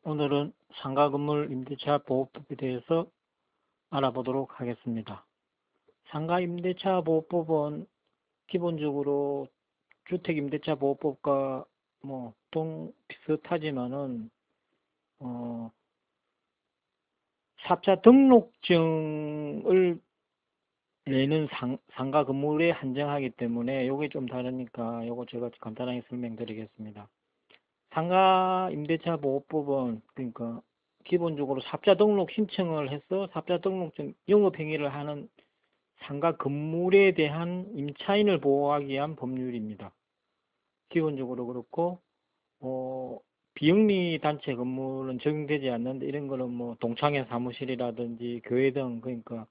오늘은 상가건물 임대차 보호법에 대해서 알아보도록 하겠습니다. 상가임대차 보호법은 기본적으로 주택임대차 보호법과 보통 비슷하지만은 사업자 등록증을 내는 상가 건물에 한정하기 때문에 이게 좀 다르니까 이거 제가 간단하게 설명드리겠습니다. 상가 임대차 보호법은 그러니까 기본적으로 사업자 등록 신청을 해서 사업자 등록증 영업 행위를 하는 상가 건물에 대한 임차인을 보호하기 위한 법률입니다. 기본적으로 그렇고 비영리 단체 건물은 적용되지 않는데 이런 거는 뭐 동창회 사무실이라든지 교회 등 그러니까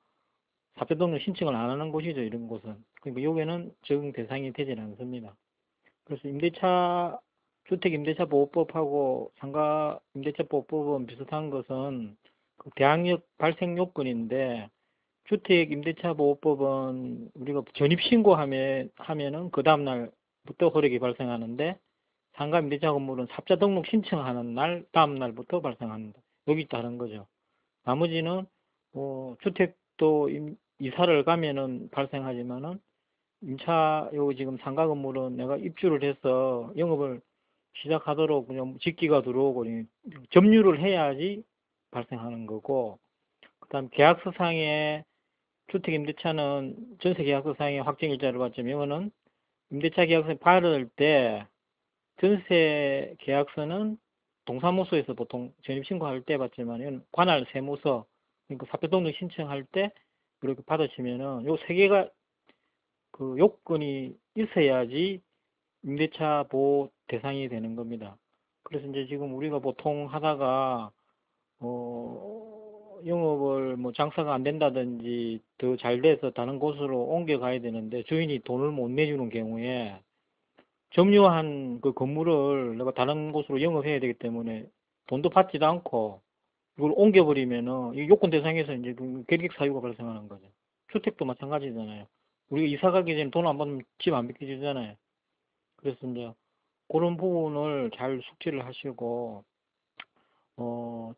사업자 등록 신청을 안 하는 곳이죠. 이런 곳은. 그러니까 여기는 적용 대상이 되질 않습니다. 그래서 주택 임대차 보호법하고 상가 임대차 보호법은 비슷한 것은 그 대항력 발생 요건인데, 주택 임대차 보호법은 우리가 전입 신고하면은 그 다음 날부터 효력이 발생하는데, 상가 임대차 건물은 사업자 등록 신청하는 날 다음 날부터 발생합니다. 여기 다른 거죠. 나머지는 주택도 이사를 가면은 발생하지만은 요 지금 상가 건물은 내가 입주를 해서 영업을 시작하도록 그냥 직기가 들어오고 점유를 해야지 발생하는 거고, 그다음 계약서상에 주택임대차는 전세계약서상에 확정일자를 받지만 이거는 임대차 계약서 받을 때 전세계약서는 동사무소에서 보통 전입신고할 때 받지만 이건 관할 세무서, 그러니까 사표등록 신청할 때 이렇게 받으시면은 요 세 개가 그 요건이 있어야지 임대차 보호 대상이 되는 겁니다. 그래서 이제 지금 우리가 보통 하다가 영업을 장사가 안 된다든지 더 잘 돼서 다른 곳으로 옮겨가야 되는데 주인이 돈을 못 내주는 경우에 점유한 그 건물을 내가 다른 곳으로 영업해야 되기 때문에 돈도 받지도 않고 이걸 옮겨버리면은 이 요건 대상에서 이제 결격 사유가 발생하는 거죠. 주택도 마찬가지잖아요. 우리가 이사 가기 전에 돈 안 받으면 집 안 비켜주잖아요. 그래서 이제 그런 부분을 잘 숙지를 하시고,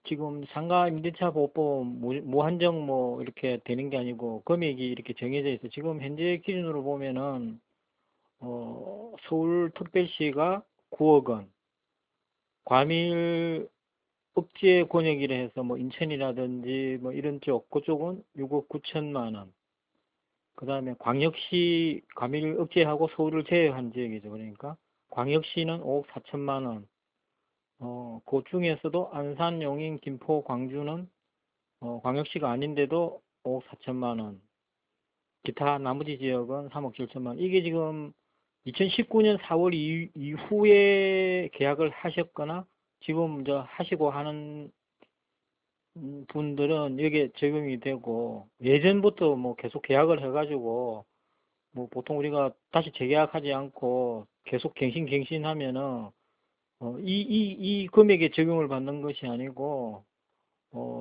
지금 상가 임대차 보호법 무한정 이렇게 되는 게 아니고 금액이 이렇게 정해져 있어. 지금 현재 기준으로 보면은 서울특별시가 9억 원, 과밀 억제 권역이라 해서 인천이라든지 이런 쪽 그쪽은 6억 9천만 원. 그다음에 광역시 과밀 억제하고 서울을 제외한 지역이죠. 그러니까 광역시는 5억 4천만 원. 그 중에서도 안산, 용인, 김포, 광주는 광역시가 아닌데도 5억 4천만 원. 기타 나머지 지역은 3억 7천만 원. 이게 지금 2019년 4월 이후에 계약을 하셨거나 지금 하시고 하는 분들은 여기에 적용이 되고, 예전부터 계속 계약을 해가지고 보통 우리가 다시 재계약하지 않고 계속 갱신하면은 이 금액에 적용을 받는 것이 아니고,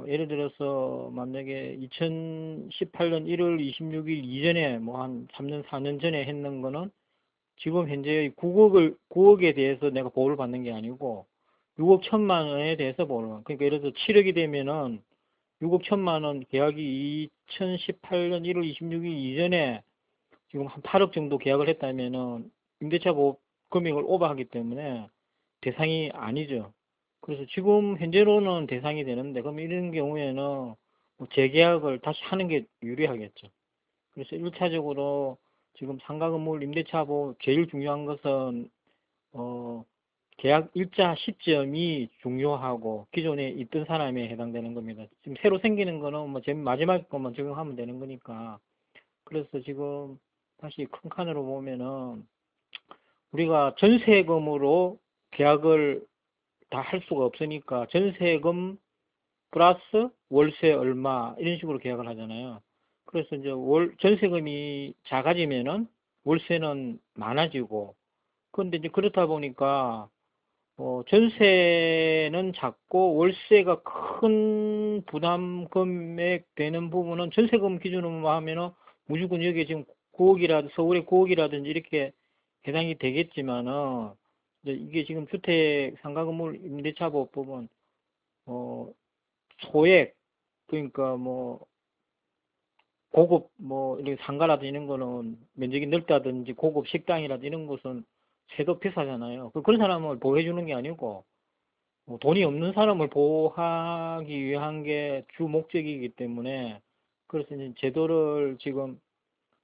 예를 들어서 만약에 2018년 1월 26일 이전에 한 3년 4년 전에 했는 거는 지금 현재 9억에 대해서 내가 보호를 받는 게 아니고 6억 1천만 원에 대해서 보호를 받는. 그러니까 예를 들어서 7억이 되면은 6억 1천만 원 계약이 2018년 1월 26일 이전에 지금 한 8억 정도 계약을 했다면은 임대차 보호 금액을 오버하기 때문에 대상이 아니죠. 그래서 지금 현재로는 대상이 되는데, 그럼 이런 경우에는 재계약을 다시 하는 게 유리하겠죠. 그래서 1차적으로 지금 상가 건물 임대차 보호 제일 중요한 것은 계약 일자 시점이 중요하고 기존에 있던 사람에 해당되는 겁니다. 지금 새로 생기는 거는 제일 마지막 것만 적용하면 되는 거니까. 그래서 지금 다시 큰 칸으로 보면은 우리가 전세금으로 계약을 다 할 수가 없으니까 전세금 플러스 월세 얼마 이런 식으로 계약을 하잖아요. 그래서 이제 전세금이 작아지면은 월세는 많아지고, 그런데 이제 그렇다 보니까 전세는 작고 월세가 큰 부담 금액 되는 부분은 전세금 기준으로 하면은 무조건 여기에 지금 9억이라든지 서울의 9억이라든지 이렇게 해당이 되겠지만은, 이게 지금 주택 상가 건물 임대차 보호법은 어, 소액, 그러니까 뭐, 고급, 뭐, 이렇게 상가라든지 이런 거는 면적이 넓다든지 고급 식당이라든지 이런 곳은 세도 비싸잖아요. 그런 사람을 보호해주는 게 아니고, 뭐 돈이 없는 사람을 보호하기 위한 게 주 목적이기 때문에, 그래서 이제 제도를 지금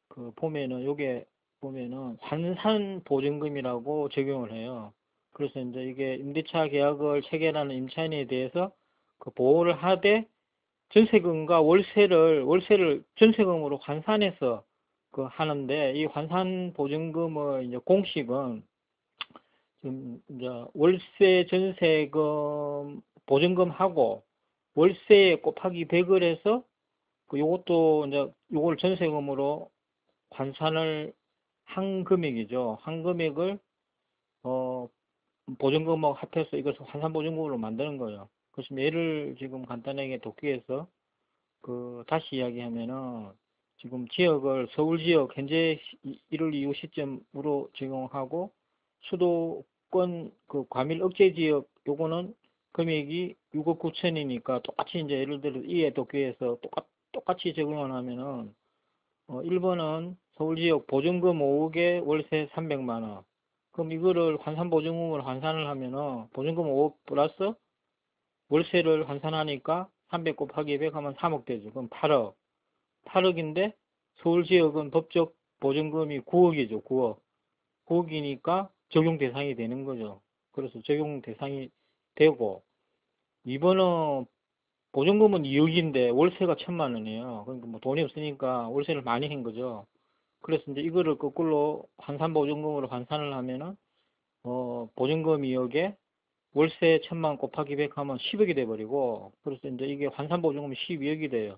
그 보면은, 요게 보면은 환산 보증금이라고 적용을 해요. 그래서 이제 이게 임대차 계약을 체결하는 임차인에 대해서 그 보호를 하되 전세금과 월세를 전세금으로 환산해서 그 하는데, 이 환산 보증금의 이제 공식은 지금 이제 월세 전세금 보증금하고 월세 곱하기 100을 해서 그 요것도 이제 요걸 전세금으로 환산을 한 금액이죠. 한 금액을 어 보증금하고 합해서 이것을 환산 보증금으로 만드는 거예요. 그래서 예를 지금 간단하게 돕기위해서 그 다시 이야기하면은 지금 지역을 서울 지역 현재 1월 이후 시점으로 적용하고 수도권 그 과밀 억제 지역 요거는 금액이 6억 9천이니까 똑같이 이제 예를 들어 이해 돕기위해서 똑같이 적용을 하면은 1번은 서울 지역 보증금 5억에 월세 300만 원. 그럼 이거를 환산 보증금으로 환산을 하면은 보증금 5억 플러스 월세를 환산하니까 300 곱하기 100 하면 3억 되죠. 그럼 8억. 8억인데 서울 지역은 법적 보증금이 9억이죠. 9억. 9억이니까 적용 대상이 되는 거죠. 그래서 적용 대상이 되고, 2번은 보증금은 2억인데 월세가 1,000만 원이에요. 그러니까 뭐 돈이 없으니까 월세를 많이 한 거죠. 그래서 이제 이거를 거꾸로 환산 보증금으로 환산을 하면은 보증금 2억에 월세 1,000만 곱하기 100 하면 10억이 돼버리고, 그래서 이제 이게 환산 보증금이 12억이 돼요.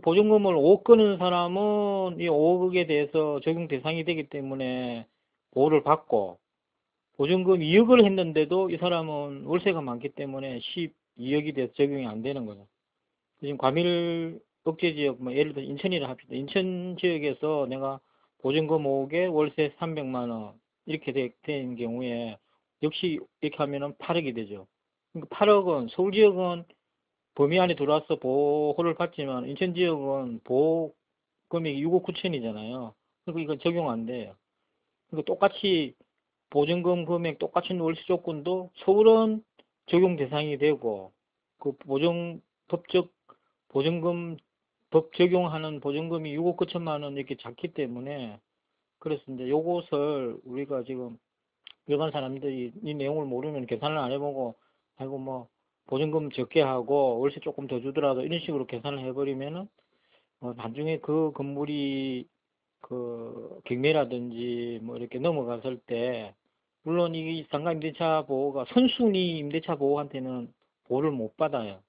보증금을 5억 끄는 사람은 이 5억에 대해서 적용 대상이 되기 때문에 보호를 받고, 보증금 2억을 했는데도 이 사람은 월세가 많기 때문에 12억이 돼서 적용이 안 되는 거죠. 지금 과밀 억제 지역, 뭐 예를 들어 인천이라 합시다. 인천 지역에서 내가 보증금 5억에 월세 300만 원 이렇게 된 경우에 역시 이렇게 하면은 8억이 되죠. 그러니까 8억은 서울 지역은 범위 안에 들어와서 보호를 받지만 인천 지역은 보호 금액이 6억 9천이잖아요. 그러니까 이건 적용 안 돼요. 그러니까 똑같이 보증금 금액 똑같은 월세 조건도 서울은 적용 대상이 되고, 그 법적 보증금 법 적용하는 보증금이 6억 9천만 원 이렇게 작기 때문에, 그래서 이제 요것을 우리가 지금 일반 사람들이 이 내용을 모르면 계산을 안 해보고 아이고 뭐 보증금 적게 하고 월세 조금 더 주더라도 이런 식으로 계산을 해버리면은 나중에 그 건물이 그 경매라든지 뭐 이렇게 넘어갔을 때, 물론 이 상가 임대차 보호가 선순위 임대차 보호한테는 보호를 못 받아요.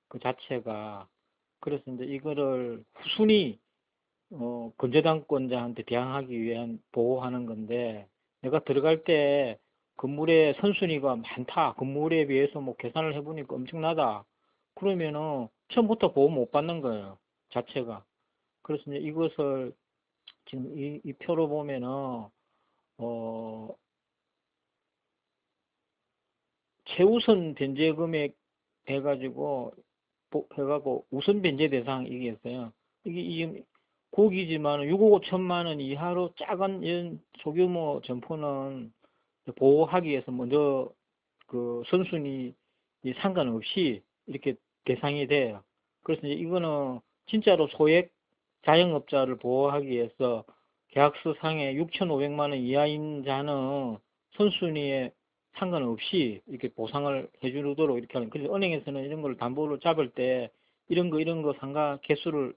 그 자체가. 그래서 이제 이거를 후순위 건재당권자한테 대항하기 위한 보호하는 건데, 내가 들어갈 때 건물의 선순위가 많다, 건물에 비해서 뭐 계산을 해보니까 엄청나다, 그러면은 처음부터 보호 못 받는 거예요, 자체가. 그래서 이제 이것을 지금 이 표로 보면은 최우선 변제 금액 해가지고 해가고 우선 변제 대상 이게 있어요. 이게 고기지만 6억 5천만 원 이하로 작은 이런 소규모 점포는 보호하기 위해서 먼저 그 선순위 상관없이 이렇게 대상이 돼요. 그래서 이제 이거는 진짜로 소액 자영업자를 보호하기 위해서 계약서 상에 6,500만 원 이하인 자는 선순위에 상관없이 이렇게 보상을 해주도록 이렇게 하는. 그래서 은행에서는 이런 걸 담보로 잡을 때 이런 거 상가 개수를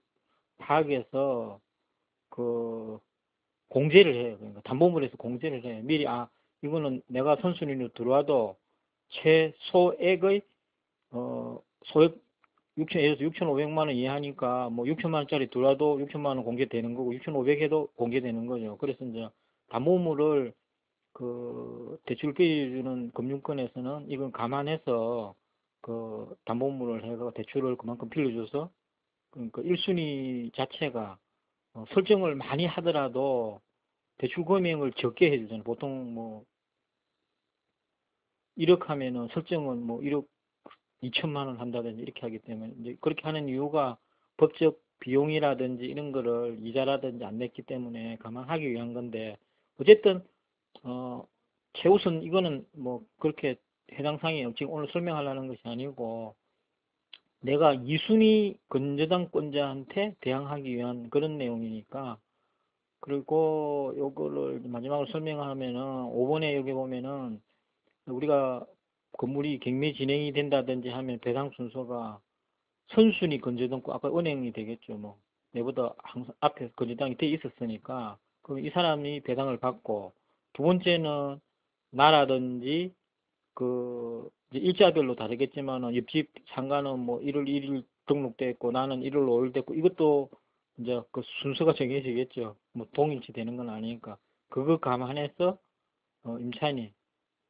파악해서 그 공제를 해요. 그러니까 담보물에서 공제를 해요. 미리 이거는 내가 선순위로 들어와도 최소액의 소액 6천에서 6,500만 원 이하니까 뭐 6천만 원짜리 들어와도 6천만 원 공제되는 거고 6,500 해도 공제되는 거죠. 그래서 이제 담보물을 그 대출 끼주는 금융권에서는 이건 감안해서 그 담보물을 해서 대출을 그만큼 빌려줘서, 그러니까 1순위 자체가 설정을 많이 하더라도 대출 금액을 적게 해주잖아요. 보통 뭐 1억 하면은 설정은 뭐 1억 2천만 원 한다든지 이렇게 하기 때문에 이제 그렇게 하는 이유가 법적 비용이라든지 이런 거를 이자라든지 안 냈기 때문에 감안하기 위한 건데 어쨌든 최우선 이거는 뭐 그렇게 해당 사항이 지금 오늘 설명하려는 것이 아니고 내가 이순위 건저당권자한테 대항하기 위한 그런 내용이니까 그리고 요거를 마지막으로 설명하면은 5번에 여기 보면은 우리가 건물이 경매 진행이 된다든지 하면 배당 순서가 선순위 건저당권 아까 은행이 되겠죠. 뭐 내보다 항상 앞에 건저당이 돼 있었으니까 그럼 이 사람이 배당을 받고 두 번째는 나라든지 그 이제 일자별로 다르겠지만은 옆집 상가는 뭐 1월 1일 등록돼 있고 나는 1월 5일 됐고 이것도 이제 그 순서가 정해지겠죠. 뭐 동일치 되는 건 아니니까 그거 감안해서 임차인이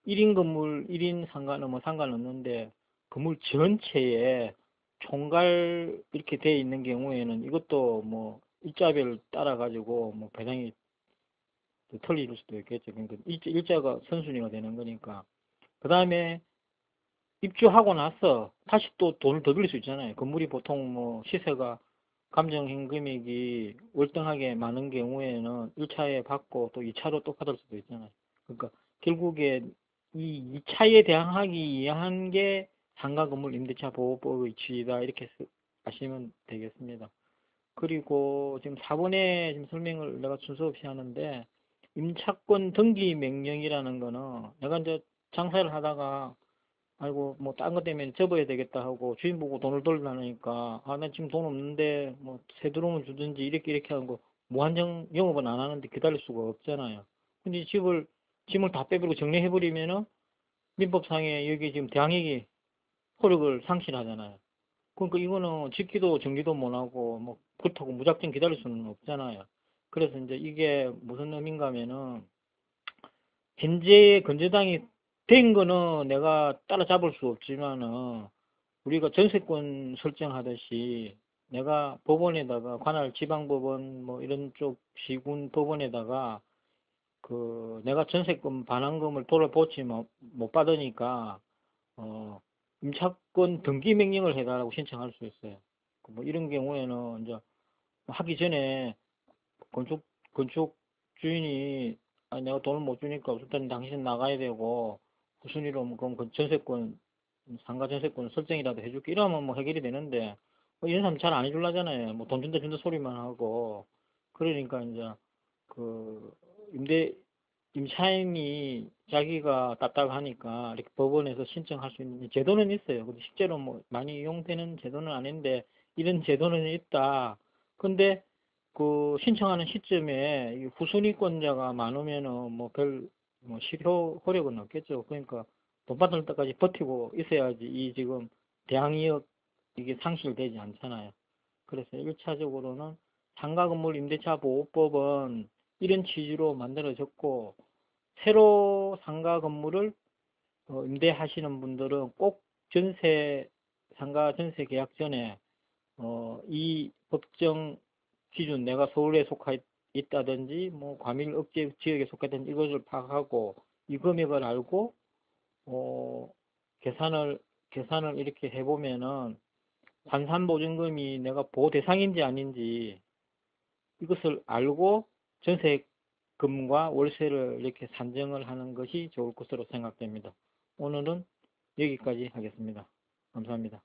1인 건물 1인 상가는 뭐 상관없는데 건물 전체에 총괄 이렇게 돼 있는 경우에는 이것도 뭐 일자별 따라 가지고 뭐 배당이 틀릴 수도 있겠죠. 그러니까 일자가 선순위가 되는 거니까. 그 다음에 입주하고 나서 다시 또 돈을 더 빌릴 수 있잖아요. 건물이 보통 뭐 시세가 감정행 금액이 월등하게 많은 경우에는 1차에 받고 또 2차로 또 받을 수도 있잖아요. 그러니까 결국에 이 2차에 대항하기 위한 게 상가 건물 임대차 보호법의 취지다 이렇게 아시면 되겠습니다. 그리고 지금 4번에 지금 설명을 내가 순서 없이 하는데 임차권 등기 명령이라는 거는 내가 이제 장사를 하다가 아이고 뭐 딴 것 때문에 접어야 되겠다 하고 주인 보고 돈을 돌려니까 아 나 지금 돈 없는데 뭐 새 들어오면 주든지 이렇게 하고 무한정 영업은 안 하는데 기다릴 수가 없잖아요. 근데 짐을 다 빼버리고 정리해버리면은 민법상에 여기 지금 대항력이 효력을 상실하잖아요. 그러니까 이거는 짓기도 정리도 못하고 뭐 그렇다고 무작정 기다릴 수는 없잖아요. 그래서 이제 이게 무슨 의미인가 하면은 현재 건재당이 된 거는 내가 따라잡을 수 없지만은 우리가 전세권 설정하듯이 내가 법원에다가 관할 지방법원 뭐 이런 쪽 시군 법원에다가 그 내가 전세금 반환금을 돌려보지 못 받으니까 어 임차권 등기 명령을 해달라고 신청할 수 있어요. 뭐 이런 경우에는 이제 하기 전에 건축 건축 주인이 아 내가 돈을 못 주니까 어쨌든 당신 나가야 되고 무슨 일로 뭐 그럼 그 전세권 상가 전세권 설정이라도 해줄게 이러면 뭐 해결이 되는데 뭐 이런 사람 잘 안 해줄라잖아요. 뭐 돈 준다 소리만 하고 그러니까 이제 그 임대 임차인이 자기가 답답하니까 이렇게 법원에서 신청할 수 있는 제도는 있어요. 근데 실제로 뭐 많이 이용되는 제도는 아닌데 이런 제도는 있다. 근데 그 신청하는 시점에 이 후순위권자가 많으면은 뭐 별 뭐 실효 효력은 없겠죠. 그러니까 돈 받을 때까지 버티고 있어야지 이 지금 대항력 이게 상실되지 않잖아요. 그래서 1차적으로는 상가 건물 임대차 보호법은 이런 취지로 만들어졌고 새로 상가 건물을 임대하시는 분들은 꼭 상가 전세 계약 전에 이 법정 기준 내가 서울에 속하 있다든지 뭐 과밀 억제 지역에 속하든지 이것을 파악하고 이 금액을 알고 어, 계산을 이렇게 해보면은 환산보증금이 내가 보호 대상인지 아닌지 이것을 알고 전세금과 월세를 이렇게 산정을 하는 것이 좋을 것으로 생각됩니다. 오늘은 여기까지 하겠습니다. 감사합니다.